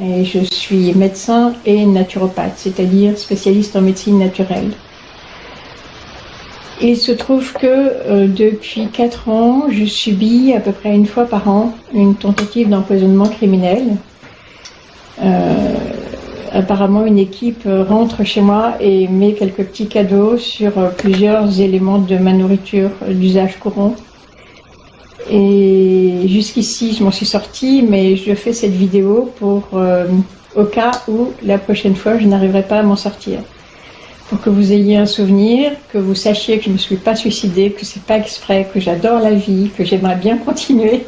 et je suis médecin et naturopathe, c'est-à-dire spécialiste en médecine naturelle. Il se trouve que depuis 4 ans, je subis à peu près une fois par an une tentative d'empoisonnement criminel. Apparemment, une équipe rentre chez moi et met quelques petits cadeaux sur plusieurs éléments de ma nourriture d'usage courant. Et jusqu'ici, je m'en suis sortie, mais je fais cette vidéo pour au cas où la prochaine fois, je n'arriverai pas à m'en sortir. Pour que vous ayez un souvenir, que vous sachiez que je ne me suis pas suicidée, que c'est pas exprès, que j'adore la vie, que j'aimerais bien continuer.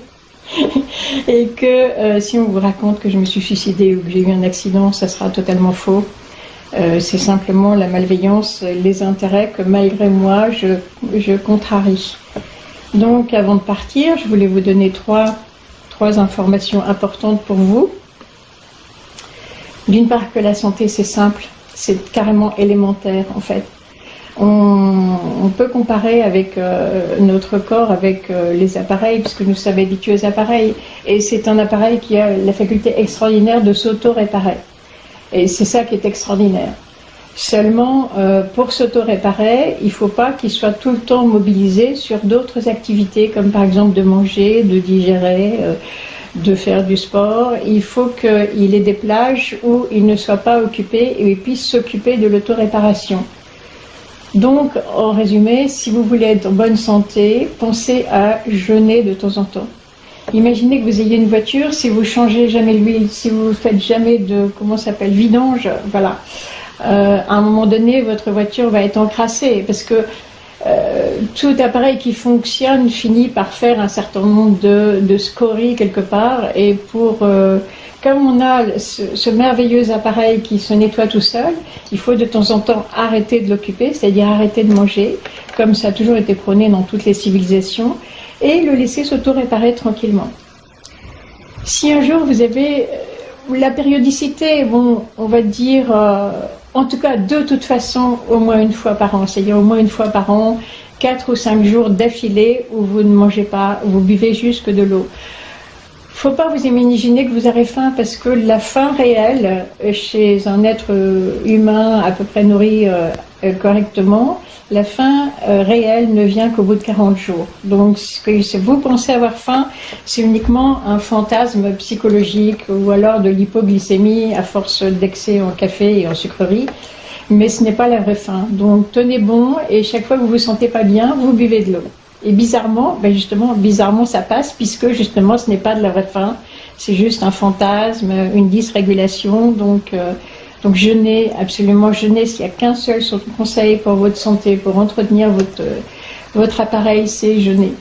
Et que si on vous raconte que je me suis suicidée ou que j'ai eu un accident, ça sera totalement faux. C'est simplement la malveillance, les intérêts que malgré moi, je contrarie. Donc avant de partir, je voulais vous donner trois informations importantes pour vous. D'une part que la santé c'est simple, c'est carrément élémentaire en fait. On peut comparer avec notre corps, avec les appareils, puisque nous sommes habitués aux appareils. Et c'est un appareil qui a la faculté extraordinaire de s'auto-réparer. Et c'est ça qui est extraordinaire. Seulement, pour s'auto-réparer, il ne faut pas qu'il soit tout le temps mobilisé sur d'autres activités, comme par exemple de manger, de digérer, de faire du sport. Il faut qu'il ait des plages où il ne soit pas occupé et il puisse s'occuper de l'auto-réparation. Donc, en résumé, si vous voulez être en bonne santé, pensez à jeûner de temps en temps. Imaginez que vous ayez une voiture, si vous changez jamais l'huile, si vous faites jamais de, comment ça s'appelle, vidange, voilà. À un moment donné, votre voiture va être encrassée, parce que tout appareil qui fonctionne finit par faire un certain nombre de scories quelque part, et comme on a ce merveilleux appareil qui se nettoie tout seul, il faut de temps en temps arrêter de l'occuper, c'est-à-dire arrêter de manger, comme ça a toujours été prôné dans toutes les civilisations, et le laisser s'auto-réparer tranquillement. Si un jour vous avez la périodicité, bon, on va dire, en tout cas de toute façon, au moins une fois par an, c'est-à-dire au moins une fois par an, 4 ou 5 jours d'affilée où vous ne mangez pas, vous buvez juste que de l'eau. Faut pas vous imaginer que vous avez faim, parce que la faim réelle chez un être humain à peu près nourri correctement, la faim réelle ne vient qu'au bout de 40 jours. Donc si vous pensez avoir faim, c'est uniquement un fantasme psychologique ou alors de l'hypoglycémie à force d'excès en café et en sucreries, mais ce n'est pas la vraie faim. Donc tenez bon, et chaque fois que vous vous sentez pas bien, vous buvez de l'eau. Et bizarrement, ben justement, bizarrement ça passe, puisque justement ce n'est pas de la vraie faim, c'est juste un fantasme, une dysrégulation. Donc jeûnez, absolument jeûnez. S'il n'y a qu'un seul conseil pour votre santé, pour entretenir votre appareil, c'est jeûner.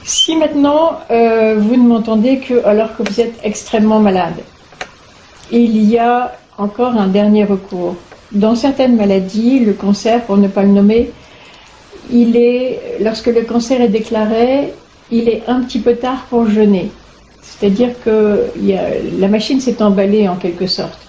Si maintenant vous ne m'entendez que alors que vous êtes extrêmement malade, il y a encore un dernier recours. Dans certaines maladies, le cancer, pour ne pas le nommer, lorsque le cancer est déclaré, il est un petit peu tard pour jeûner. C'est-à-dire que la machine s'est emballée en quelque sorte.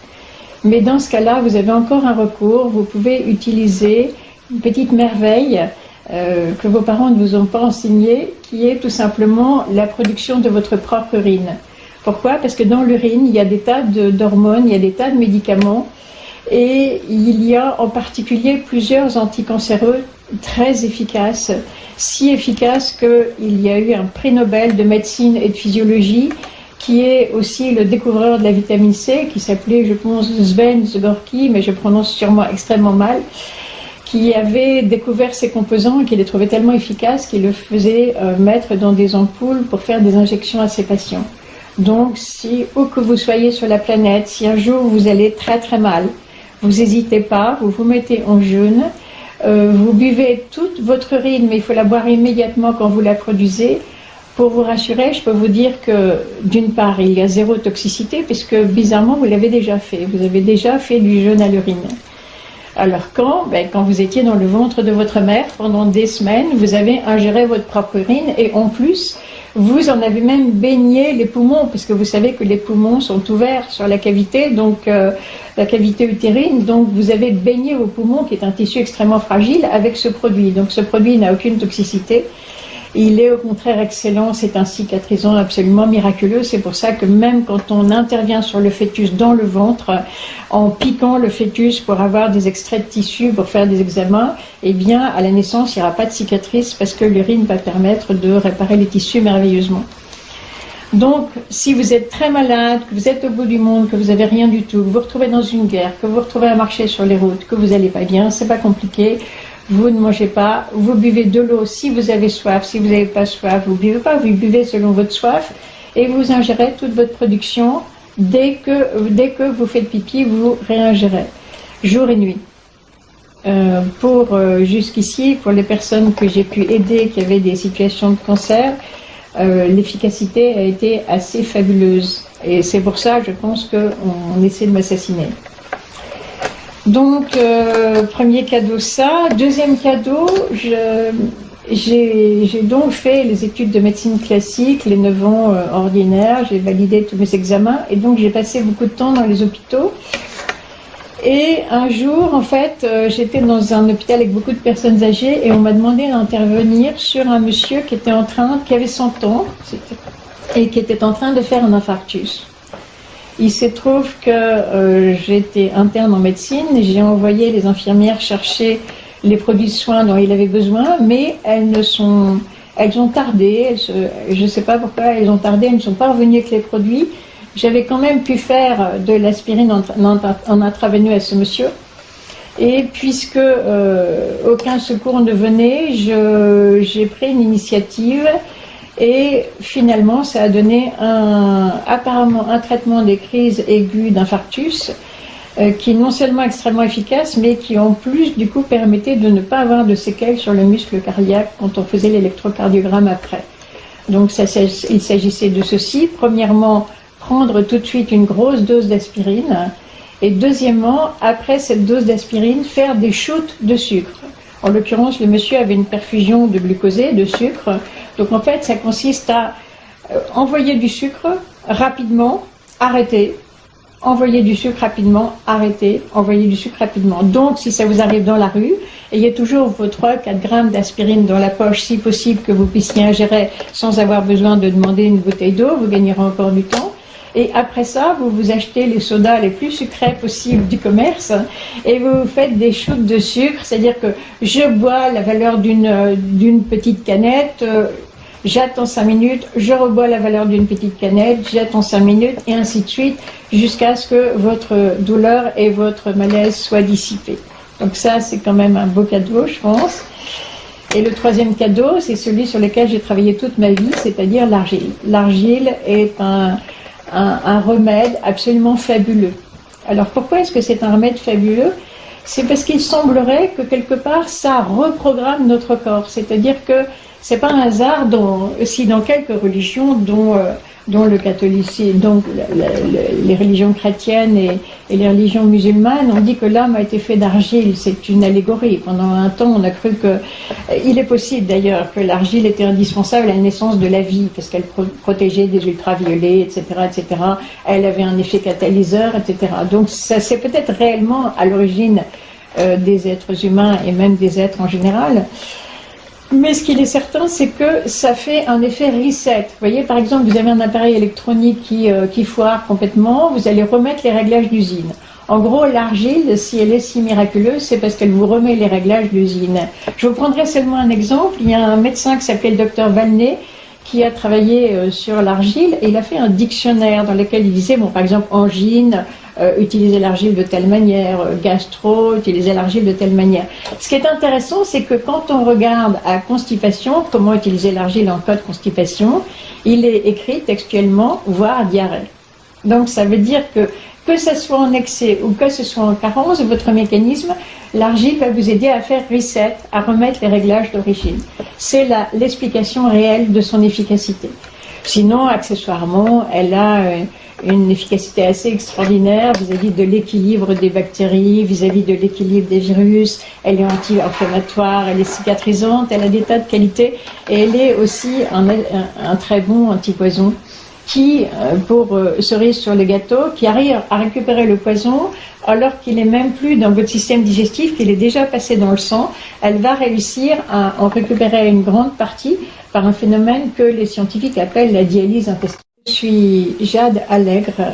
Mais dans ce cas-là, vous avez encore un recours. Vous pouvez utiliser une petite merveille que vos parents ne vous ont pas enseignée, qui est tout simplement la production de votre propre urine. Pourquoi? Parce que dans l'urine, il y a des tas d'hormones, il y a des tas de médicaments, et il y a en particulier plusieurs anticancéreux très efficaces, si efficaces qu'il y a eu un prix Nobel de médecine et de physiologie, qui est aussi le découvreur de la vitamine C, qui s'appelait, je pense, Sven Zgorki, mais je prononce sûrement extrêmement mal, qui avait découvert ces composants et qui les trouvait tellement efficaces qu'il le faisait mettre dans des ampoules pour faire des injections à ses patients. Donc, où que vous soyez sur la planète, si un jour vous allez très très mal, vous n'hésitez pas, vous vous mettez en jeûne, vous buvez toute votre urine, mais il faut la boire immédiatement quand vous la produisez. Pour vous rassurer, je peux vous dire que d'une part, il y a zéro toxicité, puisque bizarrement, vous l'avez déjà fait. Vous avez déjà fait du jeûne à l'urine. Alors quand vous étiez dans le ventre de votre mère, pendant des semaines, vous avez ingéré votre propre urine, et en plus, vous en avez même baigné les poumons, puisque vous savez que les poumons sont ouverts sur la cavité, donc la cavité utérine, donc vous avez baigné vos poumons, qui est un tissu extrêmement fragile, avec ce produit. Donc ce produit n'a aucune toxicité. Il est au contraire excellent, c'est un cicatrisant absolument miraculeux. C'est pour ça que même quand on intervient sur le fœtus dans le ventre, en piquant le fœtus pour avoir des extraits de tissu, pour faire des examens, eh bien à la naissance il n'y aura pas de cicatrice parce que l'urine va permettre de réparer les tissus merveilleusement. Donc, si vous êtes très malade, que vous êtes au bout du monde, que vous n'avez rien du tout, que vous vous retrouvez dans une guerre, que vous vous retrouvez à marcher sur les routes, que vous n'allez pas bien, c'est pas compliqué, vous ne mangez pas, vous buvez de l'eau si vous avez soif, si vous n'avez pas soif, vous ne buvez pas, vous buvez selon votre soif, et vous ingérez toute votre production. Dès que vous faites pipi, vous réingérez, jour et nuit. Jusqu'ici, pour les personnes que j'ai pu aider qui avaient des situations de cancer, l'efficacité a été assez fabuleuse. Et c'est pour ça, je pense qu'on essaie de m'assassiner. Donc, premier cadeau ça. Deuxième cadeau, j'ai donc fait les études de médecine classique, les 9 ans ordinaires, j'ai validé tous mes examens, et donc j'ai passé beaucoup de temps dans les hôpitaux. Et un jour, en fait, j'étais dans un hôpital avec beaucoup de personnes âgées et on m'a demandé d'intervenir sur un monsieur qui avait 100 ans et qui était en train de faire un infarctus. Il se trouve que j'étais interne en médecine, j'ai envoyé les infirmières chercher les produits de soins dont il avait besoin, mais elles ont tardé, je ne sais pas pourquoi elles ont tardé, elles ne sont pas revenues avec les produits. J'avais quand même pu faire de l'aspirine en intraveineux à ce monsieur. Et puisque aucun secours ne venait, j'ai pris une initiative et finalement ça a donné apparemment un traitement des crises aiguës d'infarctus qui est non seulement extrêmement efficace, mais qui en plus du coup permettait de ne pas avoir de séquelles sur le muscle cardiaque quand on faisait l'électrocardiogramme après. Donc il s'agissait de ceci. Premièrement, prendre tout de suite une grosse dose d'aspirine et deuxièmement, après cette dose d'aspirine, faire des shoots de sucre. En l'occurrence, le monsieur avait une perfusion de glucosé, de sucre. Donc en fait, ça consiste à envoyer du sucre rapidement, arrêter, envoyer du sucre rapidement, arrêter, envoyer du sucre rapidement. Donc si ça vous arrive dans la rue, ayez toujours vos 3-4 grammes d'aspirine dans la poche, si possible que vous puissiez ingérer sans avoir besoin de demander une bouteille d'eau, vous gagnerez encore du temps. Et après ça, vous vous achetez les sodas les plus sucrés possibles du commerce et vous faites des shoots de sucre, c'est-à-dire que je bois la valeur d'une petite canette, j'attends 5 minutes, je rebois la valeur d'une petite canette, j'attends 5 minutes et ainsi de suite jusqu'à ce que votre douleur et votre malaise soient dissipés. Donc ça, c'est quand même un beau cadeau, je pense. Et le troisième cadeau, c'est celui sur lequel j'ai travaillé toute ma vie, c'est-à-dire l'argile. L'argile est un remède absolument fabuleux. Alors pourquoi est-ce que c'est un remède fabuleux? C'est parce qu'il semblerait que quelque part ça reprogramme notre corps. C'est-à-dire que c'est pas un hasard si dans quelques religions, dont le catholicisme, donc les religions chrétiennes et les religions musulmanes, on dit que l'homme a été fait d'argile. C'est une allégorie. Pendant un temps, on a cru il est possible d'ailleurs que l'argile était indispensable à la naissance de la vie, parce qu'elle protégeait des ultraviolets, etc., etc. Elle avait un effet catalyseur, etc. Donc ça, c'est peut-être réellement à l'origine des êtres humains et même des êtres en général. Mais ce qu'il est certain, c'est que ça fait un effet reset. Vous voyez, par exemple, vous avez un appareil électronique qui foire complètement, vous allez remettre les réglages d'usine. En gros, l'argile, si elle est si miraculeuse, c'est parce qu'elle vous remet les réglages d'usine. Je vous prendrai seulement un exemple. Il y a un médecin qui s'appelait le docteur Valnet, qui a travaillé sur l'argile, et il a fait un dictionnaire dans lequel il disait, bon, par exemple, angine, utiliser l'argile de telle manière, gastro, utiliser l'argile de telle manière. Ce qui est intéressant, c'est que quand on regarde à constipation, comment utiliser l'argile en cas de constipation, il est écrit textuellement, voire diarrhée. Donc ça veut dire que ce soit en excès ou que ce soit en carence, votre mécanisme, l'argile va vous aider à faire reset, à remettre les réglages d'origine. C'est l'explication réelle de son efficacité. Sinon, accessoirement, elle a une efficacité assez extraordinaire vis-à-vis de l'équilibre des bactéries, vis-à-vis de l'équilibre des virus. Elle est anti-inflammatoire, elle est cicatrisante, elle a des tas de qualités et elle est aussi un très bon antipoison qui, pour cerise sur le gâteau, qui arrive à récupérer le poison alors qu'il n'est même plus dans votre système digestif, qu'il est déjà passé dans le sang. Elle va réussir à en récupérer une grande partie par un phénomène que les scientifiques appellent la dialyse intestinale. Je suis Jade Allègre,